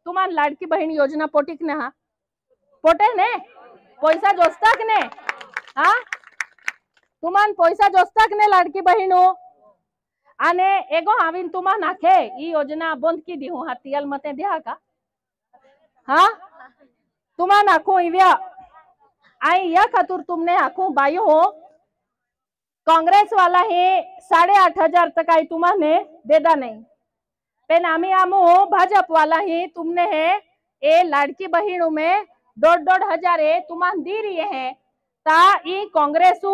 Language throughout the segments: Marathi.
तुम्हाला लाडकी बहीण योजना पोटीक ने हा पोटे ने पैसा जोस्ताक ने हा तुम्हाला पैसा जोस्ताक ने लाडकी बहीण हो आने एगो हाविन तुम्हा नाखे ई योजना बंद की दी हूँ हाथियल मते दिया का हा तुम्हा नाखो इव्या आई या खातूर तुमने आखू बायो हो कांग्रेस वाला है 8,500 तक आई तुम्हाने देदा नहीं पेन आमी आमो भाजप वाला ही तुमने है ए लाडकी बहिणू में 1,500 है तुम्हान दी रही है ता ई कांग्रेसू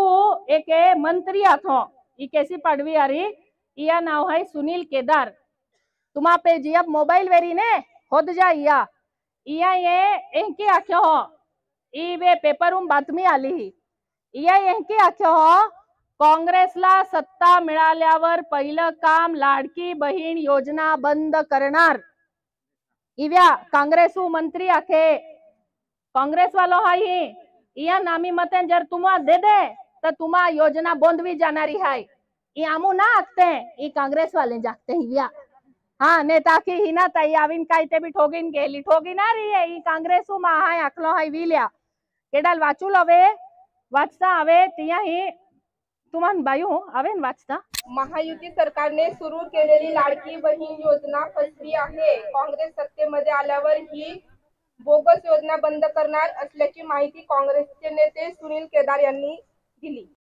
एक मंत्री आथो ई कैसी पड़वी आ रही इया नाव है सुनील केदार तुम्हा पे जी अब मोबाइल वेरी ने होद जा इया ये एंकी आख्यो हो ई वे पेपर बातमी आली ही इया एंकी आख्यो हो काँग्रेसला सत्ता मिळाल्यावर पहिलं काम लाडकी बहीण योजना बंद करणार इव्या काँग्रेसू मंत्री आखे काँग्रेस वालो हाई इया नामी मते जर तुम्हा दे दे तो तुम्हा योजना बंद भी जानारी है ई आमू ना आखते ई काँग्रेस वाले जागते हिव्या हाँ ने ताकि हिना ताई आविन काय ते भी ठोगीन गेली ठोगी ना रही है ई काँग्रेसू मा हाय आखलो हाय विल्या केडाल वाचू लवे वाचता आवे तिया ही तुम्हाला बायू आवे वाचता महायुती सरकारने सुरू केलेली लाडकी बहीण योजना फसवी आहे। काँग्रेस सत्तेमध्ये आल्यावर ही बोगस योजना बंद करणार असल्याची माहिती काँग्रेसचे नेते सुनील केदार यांनी दिली।